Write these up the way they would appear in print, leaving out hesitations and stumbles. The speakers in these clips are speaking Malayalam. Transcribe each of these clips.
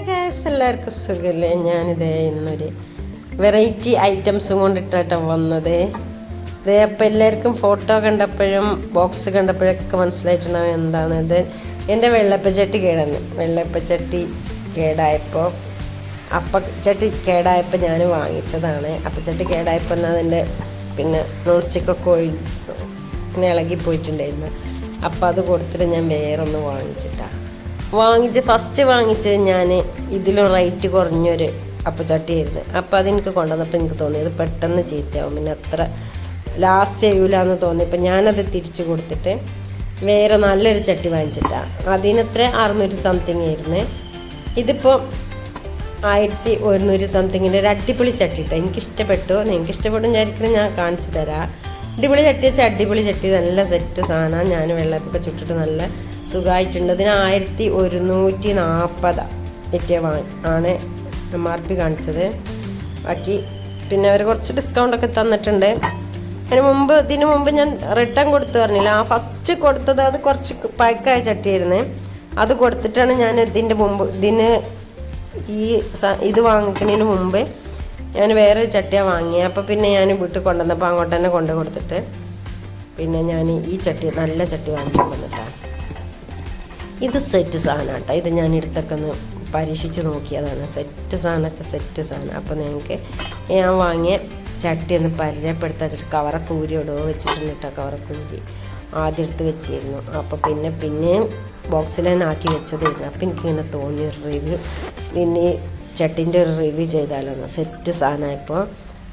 ഗ്യാസ് എല്ലാവർക്കും സുഖമല്ലേ? ഞാനിതേ ഇന്നൊരു വെറൈറ്റി ഐറ്റംസും കൊണ്ടിട്ടാണ് വന്നത്. ഇതേ അപ്പം എല്ലാവർക്കും ഫോട്ടോ കണ്ടപ്പോഴും ബോക്സ് കണ്ടപ്പോഴൊക്കെ മനസ്സിലായിട്ടുണ്ടാവും എന്താണിത്. എൻ്റെ വെള്ളപ്പച്ചട്ടി വെള്ളപ്പച്ചട്ടി കേടായപ്പോൾ അപ്പച്ചട്ടി കേടായപ്പോൾ ഞാൻ വാങ്ങിച്ചതാണ്. അപ്പച്ചട്ടി കേടായപ്പോൾ അതിൻ്റെ പിന്നെ നോൺ സ്റ്റിക്കൊക്കെ ഇങ്ങനെ ഇളകിപ്പോയിട്ടുണ്ടായിരുന്നു. അപ്പം അത് കൊടുത്തിട്ട് ഞാൻ വേറൊന്ന് ഫസ്റ്റ് വാങ്ങിച്ച് ഞാൻ ഇതിലും റേറ്റ് കുറഞ്ഞൊരു അപ്പച്ചട്ടിയായിരുന്നു. അപ്പം അതെനിക്ക് കൊണ്ടുവന്നപ്പോൾ എനിക്ക് തോന്നിയത് പെട്ടെന്ന് ചീത്തയാവും, പിന്നെ അത്ര ലാസ്റ്റ് ചെയ്യൂല എന്ന് തോന്നിയപ്പോൾ ഞാനത് തിരിച്ച് കൊടുത്തിട്ട് വേറെ നല്ലൊരു ചട്ടി വാങ്ങിച്ചിട്ടാണ്. അതിനത്ര 600 സംതിങ് ആയിരുന്നു. ഇതിപ്പോൾ 1100 സംതിങ്ങിൻ്റെ ഒരു അടിപൊളി ചട്ടി ഇട്ടാൽ എനിക്കിഷ്ടപ്പെട്ടു. നിങ്ങൾക്ക് ഇഷ്ടപ്പെടും വിചാരിക്കണം, ഞാൻ കാണിച്ചു തരാം. അടിപൊളി ചട്ടി വെച്ചാൽ അടിപൊളി ചട്ടി, നല്ല സെറ്റ് സാധനം. ഞാൻ വെള്ളപ്പൊക്കെ ചുട്ടിട്ട് നല്ല സുഖമായിട്ടുണ്ട്. ഇതിന് 1140 ആണ് MRP കാണിച്ചത്. ബാക്കി പിന്നെ അവർ കുറച്ച് ഡിസ്കൗണ്ടൊക്കെ തന്നിട്ടുണ്ട്. ഇതിനു മുമ്പ് ഞാൻ റിട്ടേൺ കൊടുത്തു പറഞ്ഞില്ല. ആ ഫസ്റ്റ് കൊടുത്തത് അത് കുറച്ച് പഴക്കായ ചട്ടിയായിരുന്നു. അത് കൊടുത്തിട്ടാണ് ഞാൻ ഇത് വാങ്ങിക്കുന്നതിന് മുമ്പ് ഞാൻ വേറൊരു ചട്ടിയാണ് വാങ്ങിയത്. അപ്പോൾ പിന്നെ ഞാൻ വീട്ടിൽ കൊണ്ടുവന്നപ്പോൾ അങ്ങോട്ട് തന്നെ കൊടുത്തിട്ട് പിന്നെ ഞാൻ ഈ ചട്ടി നല്ല ചട്ടി വാങ്ങിച്ചു വന്നിട്ടാണ്. ഇത് സെറ്റ് സാധനം കേട്ടോ. ഇത് ഞാൻ എടുത്തൊക്കെ ഒന്ന് പരീക്ഷിച്ച് നോക്കിയതാണ്. സെറ്റ് സാധനം. അപ്പോൾ നിങ്ങൾക്ക് ഞാൻ വാങ്ങിയ ചട്ടി ഒന്ന് പരിചയപ്പെടുത്താൻ വെച്ചിട്ട് കവറൊക്കെ ഊരി ഇടുകയോ വെച്ചിട്ടുണ്ട് കേട്ടോ. കവറൊക്കെ ഊരി ആദ്യം എടുത്ത് വെച്ചിരുന്നു. അപ്പോൾ പിന്നെയും ബോക്സിൽ തന്നെ ആക്കി വെച്ചതായിരുന്നു. അപ്പോൾ എനിക്കിങ്ങനെ തോന്നിയ റിവ്യൂ, പിന്നെ ചട്ടിൻ്റെ ഒരു റിവ്യൂ ചെയ്താലൊന്ന് സെറ്റ് സാധനമായപ്പോൾ.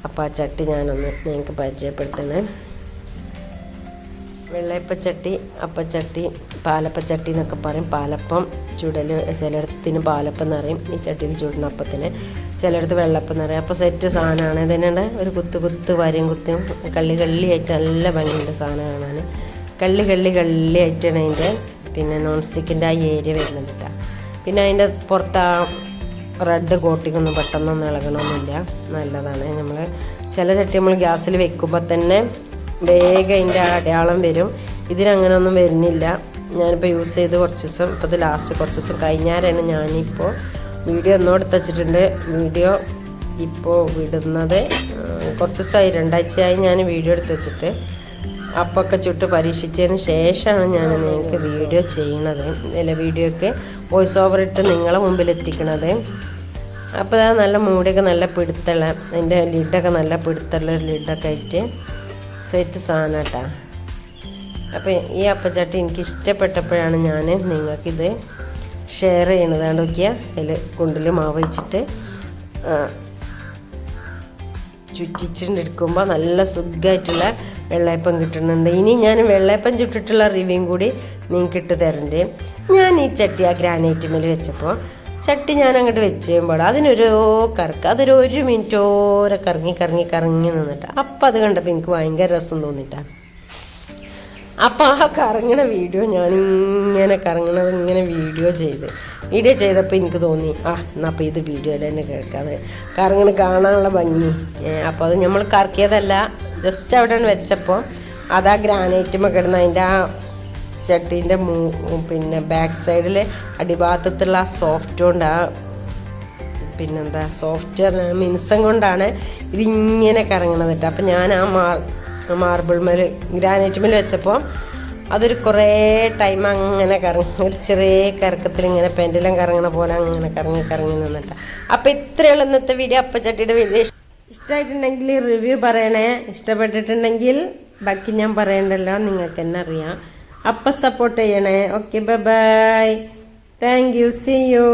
അപ്പോൾ ആ ചട്ടി ഞാനൊന്ന് നിങ്ങൾക്ക് പരിചയപ്പെടുത്തണേ. വെള്ളയപ്പച്ചട്ടി, അപ്പച്ചട്ടി, പാലപ്പച്ചട്ടി എന്നൊക്കെ പറയും. പാലപ്പം ചുടൽ ചിലയിടത്തിന് പാലപ്പം എന്ന് പറയും. ഈ ചട്ടിയിൽ ചുടുന്ന അപ്പത്തിന് ചിലയിടത്ത് വെള്ളപ്പം എന്ന് പറയും. അപ്പോൾ സെറ്റ് സാധനമാണ്. ഇതിനുണ്ട് ഒരു കുത്ത് വരയും കുത്തും കള്ളിയായിട്ട് നല്ല ഭംഗിയുണ്ട് സാധനം കാണാൻ. കള്ളിയായിട്ടാണ് അതിൻ്റെ പിന്നെ നോൺ സ്റ്റിക്കിൻ്റെ ആ ഏരിയ വരുന്നത് കേട്ടോ. പിന്നെ അതിൻ്റെ പുറത്ത് ആ റെഡ് കോട്ടിങ്ങൊന്നും പെട്ടെന്നൊന്നും ഇളകണമെന്നില്ല, നല്ലതാണ്. ചില ചട്ടി നമ്മൾ ഗ്യാസിൽ വെക്കുമ്പോൾ തന്നെ വേഗം അതിൻ്റെ അടയാളം വരും. ഇതിനങ്ങനെയൊന്നും വരുന്നില്ല. ഞാനിപ്പോൾ യൂസ് ചെയ്ത് കുറച്ച് ദിവസം, ഇപ്പോൾ ഇത് ലാസ്റ്റ് കുറച്ച് ദിവസം കഴിഞ്ഞാലാണ് ഞാനിപ്പോൾ വീഡിയോ ഒന്നോട് വെച്ചിട്ടുണ്ട്. വീഡിയോ ഇപ്പോൾ വിടുന്നത് കുറച്ച് ദിവസമായി, 2 ആഴ്ചയായി ഞാൻ വീഡിയോ എടുത്ത് വെച്ചിട്ട്. അപ്പൊക്കെ ചുട്ട് പരീക്ഷിച്ചതിന് ശേഷമാണ് ഞാൻ നിങ്ങൾക്ക് വീഡിയോ ചെയ്യണത്. വീഡിയോയ്ക്ക് വോയിസ് ഓവർ ഇട്ട് നിങ്ങളെ മുമ്പിൽ എത്തിക്കണത്. അപ്പോൾ അത് നല്ല മൂടിയൊക്കെ നല്ല പിടുത്തുള്ള, അതിൻ്റെ ലിഡൊക്കെ നല്ല പിടുത്തുള്ള ലിഡൊക്കെ ആയിട്ട് സെറ്റ് സാധനം കേട്ടോ. അപ്പോൾ ഈ അപ്പച്ചട്ടി എനിക്ക് ഇഷ്ടപ്പെട്ടപ്പോഴാണ് ഞാൻ നിങ്ങൾക്കിത് ഷെയർ ചെയ്യണത്. അതുകൊണ്ട് നോക്കിയാൽ അതിൽ കുണ്ടിൽ മാവ് വെച്ചിട്ട് ചുറ്റിച്ചെടുക്കുമ്പോൾ നല്ല സുഖമായിട്ടുള്ള വെള്ളയപ്പം കിട്ടുന്നുണ്ട്. ഇനി ഞാൻ വെള്ളയപ്പം ചുട്ടിട്ടുള്ള റിവ്യൂ കൂടി നിങ്ങൾക്ക് ഇട്ട് തരണ്ട്. ഞാൻ ഈ ചട്ടി ആ ഗ്രാനൈറ്റ് മേൽ വെച്ചപ്പോൾ ചട്ടി ഞാൻ അങ്ങോട്ട് വെച്ച് കഴിയുമ്പോൾ അതിനൊരു അതൊരു 1 മിനിറ്റോരെ കറങ്ങി നിന്നിട്ട് അപ്പം അത് കണ്ടപ്പോൾ എനിക്ക് ഭയങ്കര രസം തോന്നിയിട്ടാണ്. അപ്പോൾ ആ കറങ്ങണ വീഡിയോ ഇങ്ങനെ വീഡിയോ ചെയ്തപ്പോൾ എനിക്ക് തോന്നി എന്നാൽ അപ്പോൾ ഇത് വീഡിയോയിൽ തന്നെ കേൾക്കാതെ കാണാനുള്ള ഭംഗി. അപ്പോൾ അത് നമ്മൾ കറക്കിയതല്ല, ജസ്റ്റ് അവിടെ വെച്ചപ്പോൾ അതാ ഗ്രാനൈറ്റുമ്മ കിടന്ന് അതിൻ്റെ ആ ചട്ടീൻ്റെ പിന്നെ ബാക്ക് സൈഡിൽ അടിഭാഗത്തുള്ള ആ സോഫ്റ്റ് കൊണ്ട് സോഫ്റ്റ് മിനുസം കൊണ്ടാണ് ഇതിങ്ങനെ കറങ്ങണത് കേട്ടോ. അപ്പം ഞാൻ ആ മാർബിൾ മേൽ ഗ്രാനൈറ്റ് മേൽ വെച്ചപ്പോൾ അതൊരു കുറേ ടൈം അങ്ങനെ ഒരു ചെറിയ കറക്കത്തിൽ ഇങ്ങനെ പെൻഡലം കറങ്ങണ പോലെ അങ്ങനെ കറങ്ങി നിന്നിട്ട്. അപ്പോൾ ഇത്രയുള്ള ഇന്നത്തെ വീഡിയോ. അപ്പച്ചട്ടിയുടെ വീഡിയോ ഇഷ്ടമായിട്ടുണ്ടെങ്കിൽ റിവ്യൂ പറയണേ. ഇഷ്ടപ്പെട്ടിട്ടുണ്ടെങ്കിൽ ബാക്കി ഞാൻ പറയണ്ടല്ലോ, നിങ്ങൾക്ക് തന്നെ അറിയാം. അപ്പം സപ്പോർട്ട് ചെയ്യണേ. Okay, bye. Thank you. See U.